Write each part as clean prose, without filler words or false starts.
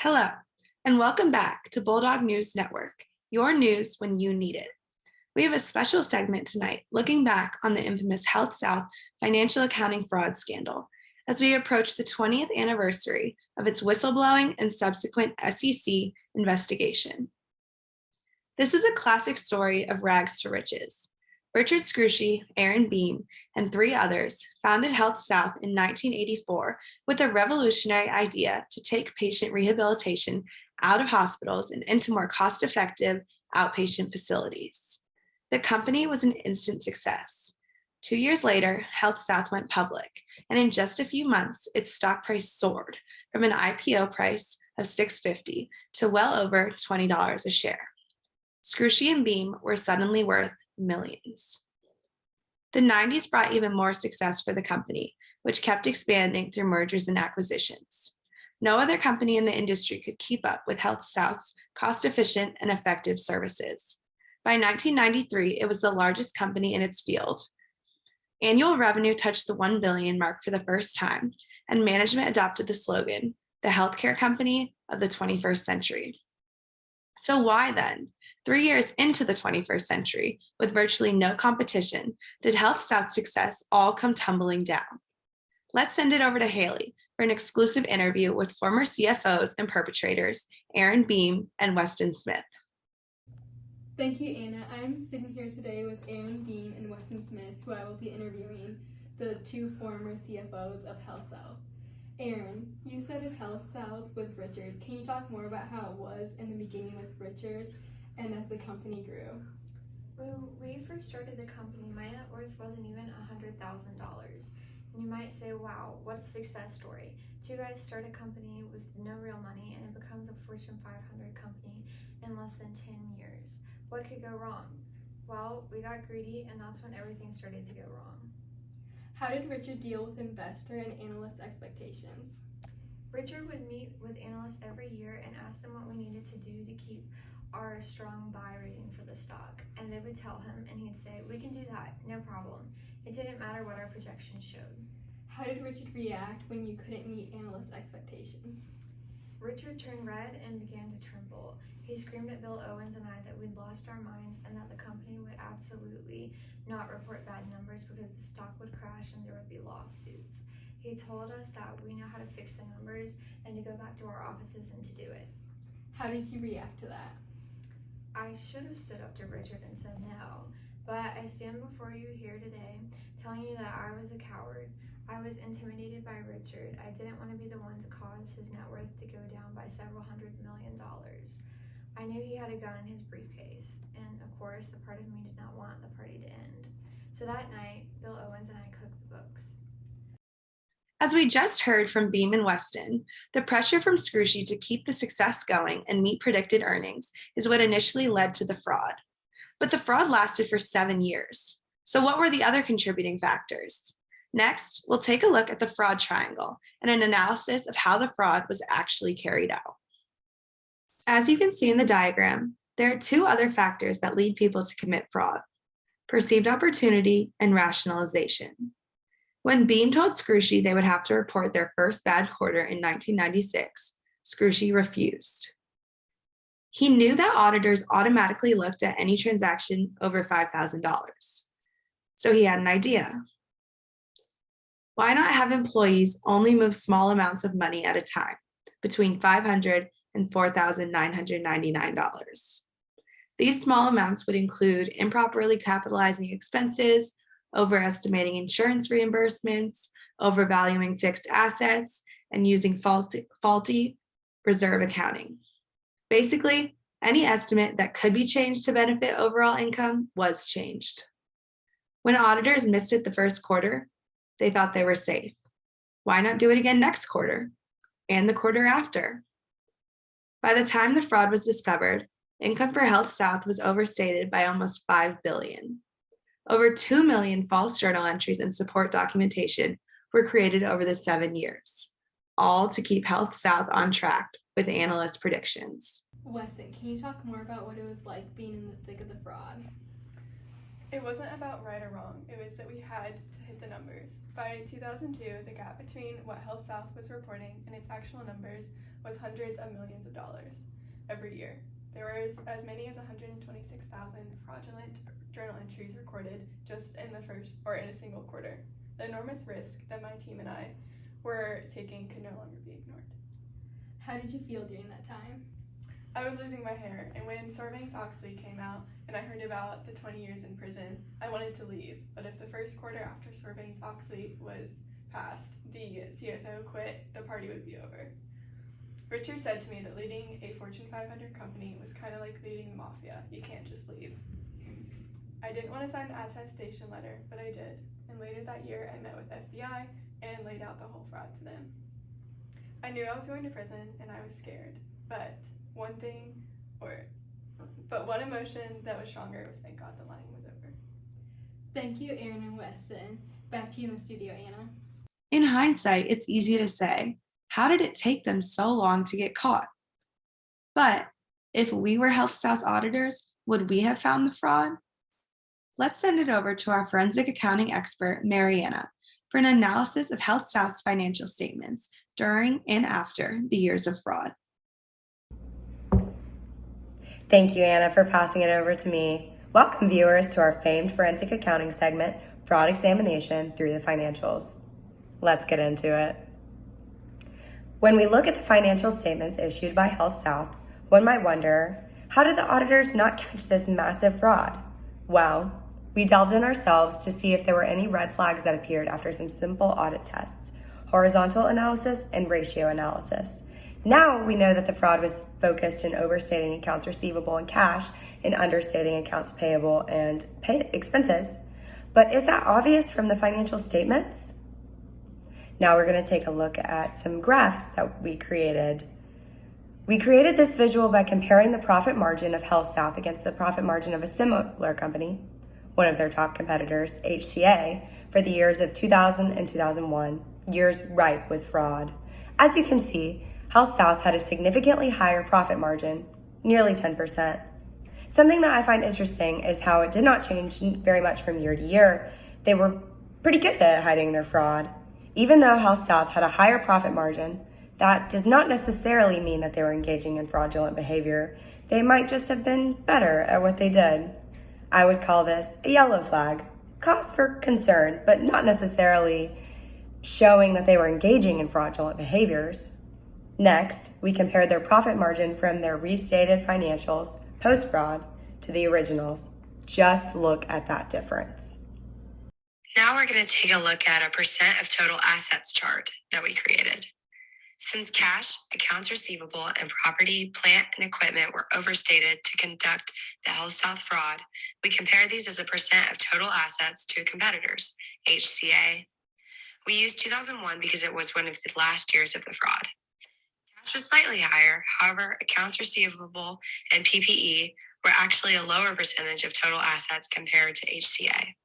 Hello, and welcome back to Bulldog News Network, your news when you need it. We have a special segment tonight looking back on the infamous HealthSouth financial accounting fraud scandal as we approach the 20th anniversary of its whistleblowing and subsequent SEC investigation. This is a classic story of rags to riches. Richard Scrushy, Aaron Beam, and three others founded HealthSouth in 1984 with a revolutionary idea to take patient rehabilitation out of hospitals and into more cost-effective outpatient facilities. The company was an instant success. 2 years later, HealthSouth went public, and in just a few months, its stock price soared from an IPO price of $6.50 to well over $20 a share. Scrushy and Beam were suddenly worth millions. The 90s brought even more success for the company, which kept expanding through mergers and acquisitions. No other company in the industry could keep up with HealthSouth's cost-efficient and effective services. By 1993, it was the largest company in its field. Annual revenue touched the $1 billion mark for the first time, and management adopted the slogan, the healthcare company of the 21st century. So why then, 3 years into the 21st century, with virtually no competition, did HealthSouth's success all come tumbling down? Let's send it over to Haley for an exclusive interview with former CFOs and perpetrators, Aaron Beam and Weston Smith. Thank you, Anna. I'm sitting here today with Aaron Beam and Weston Smith, who I will be interviewing, the two former CFOs of HealthSouth. Aaron, you started HealthSouth with Richard. Can you talk more about how it was in the beginning with Richard and as the company grew? When we first started the company, my net worth wasn't even $100,000. And you might say, wow, what a success story. Two guys start a company with no real money and it becomes a Fortune 500 company in less than 10 years. What could go wrong? Well, we got greedy and that's when everything started to go wrong. How did Richard deal with investor and analyst expectations? Richard would meet with analysts every year and ask them what we needed to do to keep our strong buy rating for the stock. And they would tell him and he'd say, we can do that, no problem. It didn't matter what our projections showed. How did Richard react when you couldn't meet analyst expectations? Richard turned red and began to tremble. He screamed at Bill Owens and I that we'd lost our minds and that the company would absolutely not report bad numbers because the stock would crash and there would be lawsuits. He told us that we know how to fix the numbers and to go back to our offices and to do it. How did you react to that? I should have stood up to Richard and said no, but I stand before you here today telling you that I was a coward. I was intimidated by Richard. I didn't want to be the one to cause his net worth to go down by several $100 million. I knew he had a gun in his briefcase, and of course, a part of me did not want the party to end. So that night, Bill Owens and I cooked the books. As we just heard from Beam and Weston, the pressure from Scrushy to keep the success going and meet predicted earnings is what initially led to the fraud. But the fraud lasted for 7 years. So what were the other contributing factors? Next, we'll take a look at the fraud triangle and an analysis of how the fraud was actually carried out. As you can see in the diagram, there are two other factors that lead people to commit fraud: perceived opportunity and rationalization. When Beam told Scrushy they would have to report their first bad quarter in 1996, Scrushy refused. He knew that auditors automatically looked at any transaction over $5,000. So he had an idea. Why not have employees only move small amounts of money at a time, between $500 and $4,999? These small amounts would include improperly capitalizing expenses, overestimating insurance reimbursements, overvaluing fixed assets, and using faulty reserve accounting. Basically, any estimate that could be changed to benefit overall income was changed. When auditors missed it the first quarter, they thought they were safe. Why not do it again next quarter and the quarter after? By the time the fraud was discovered, income for HealthSouth was overstated by almost $5 billion. Over 2 million false journal entries and support documentation were created over the 7 years, all to keep HealthSouth on track with analyst predictions. Weston, can you talk more about what it was like being in the thick of the fraud? It wasn't about right or wrong, it was that we had to hit the numbers. By 2002, the gap between what HealthSouth was reporting and its actual numbers was hundreds of millions of dollars every year. There were as many as 126,000 fraudulent journal entries recorded just in a single quarter. The enormous risk that my team and I were taking could no longer be ignored. How did you feel during that time? I was losing my hair, and when Sarbanes-Oxley came out and I heard about the 20 years in prison, I wanted to leave. But if the first quarter after Sarbanes-Oxley was passed, the CFO quit, the party would be over. Richard said to me that leading a Fortune 500 company was kind of like leading the mafia. You can't just leave. I didn't want to sign the attestation letter, but I did. And later that year, I met with FBI and laid out the whole fraud to them. I knew I was going to prison, and I was scared. But one emotion that was stronger was thank God the line was over. Thank you, Aaron and Weston. Back to you in the studio, Anna. In hindsight, it's easy to say, how did it take them so long to get caught? But if we were HealthSouth auditors, would we have found the fraud? Let's send it over to our forensic accounting expert, Mariana, for an analysis of HealthSouth's financial statements during and after the years of fraud. Thank you, Anna, for passing it over to me. Welcome, viewers, to our famed forensic accounting segment, Fraud Examination Through the Financials. Let's get into it. When we look at the financial statements issued by HealthSouth, one might wonder, how did the auditors not catch this massive fraud? Well, we delved in ourselves to see if there were any red flags that appeared after some simple audit tests, horizontal analysis, and ratio analysis. Now we know that the fraud was focused in overstating accounts receivable and cash and understating accounts payable and expenses. But is that obvious from the financial statements? Now we're going to take a look at some graphs that we created. We created this visual by comparing the profit margin of HealthSouth against the profit margin of a similar company, one of their top competitors, HCA, for the years of 2000 and 2001, years ripe with fraud. As you can see, HealthSouth had a significantly higher profit margin, nearly 10%. Something that I find interesting is how it did not change very much from year to year. They were pretty good at hiding their fraud. Even though HealthSouth had a higher profit margin, that does not necessarily mean that they were engaging in fraudulent behavior. They might just have been better at what they did. I would call this a yellow flag, cause for concern, but not necessarily showing that they were engaging in fraudulent behaviors. Next, we compared their profit margin from their restated financials post-fraud to the originals. Just look at that difference. Now we're going to take a look at a percent of total assets chart that we created. Since cash, accounts receivable, and property, plant, and equipment were overstated to conduct the HealthSouth fraud, we compared these as a percent of total assets to competitors, HCA. We used 2001 because it was one of the last years of the fraud. Cash was slightly higher, however, accounts receivable and PPE were actually a lower percentage of total assets compared to HCA.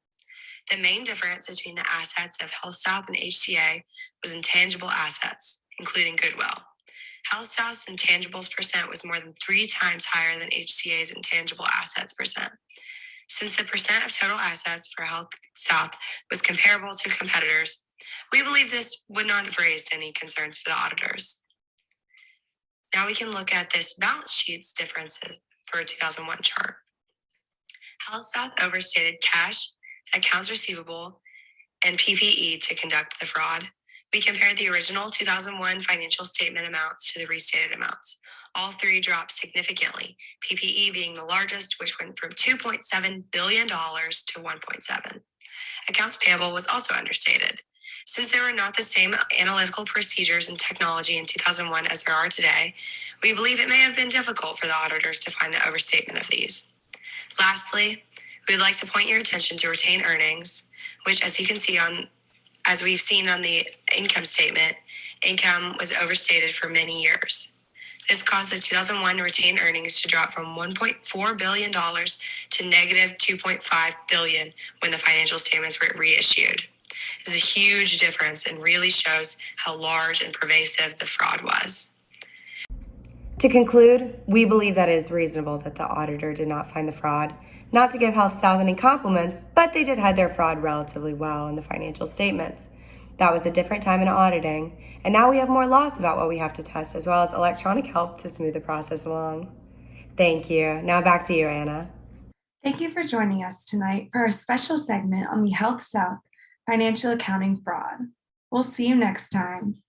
The main difference between the assets of HealthSouth and HCA was intangible assets, including goodwill. HealthSouth's intangibles percent was more than 3 times higher than HCA's intangible assets percent. Since the percent of total assets for HealthSouth was comparable to competitors, we believe this would not have raised any concerns for the auditors. Now we can look at this balance sheet's differences for a 2001 chart. HealthSouth overstated cash, accounts receivable, and PPE to conduct the fraud. We compared the original 2001 financial statement amounts to the restated amounts. All three dropped significantly, PPE being the largest, which went from $2.7 billion to $1.7 billion. Accounts payable was also understated. Since there were not the same analytical procedures and technology in 2001 as there are today, we believe it may have been difficult for the auditors to find the overstatement of these. Lastly, we would like to point your attention to retained earnings, which, as you can see as we've seen on the income statement, income was overstated for many years. This caused the 2001 retained earnings to drop from $1.4 billion to negative $2.5 billion when the financial statements were reissued. This is a huge difference and really shows how large and pervasive the fraud was. To conclude, we believe that it is reasonable that the auditor did not find the fraud. Not to give HealthSouth any compliments, but they did hide their fraud relatively well in the financial statements. That was a different time in auditing, and now we have more laws about what we have to test, as well as electronic help to smooth the process along. Thank you. Now back to you, Anna. Thank you for joining us tonight for our special segment on the HealthSouth financial accounting fraud. We'll see you next time.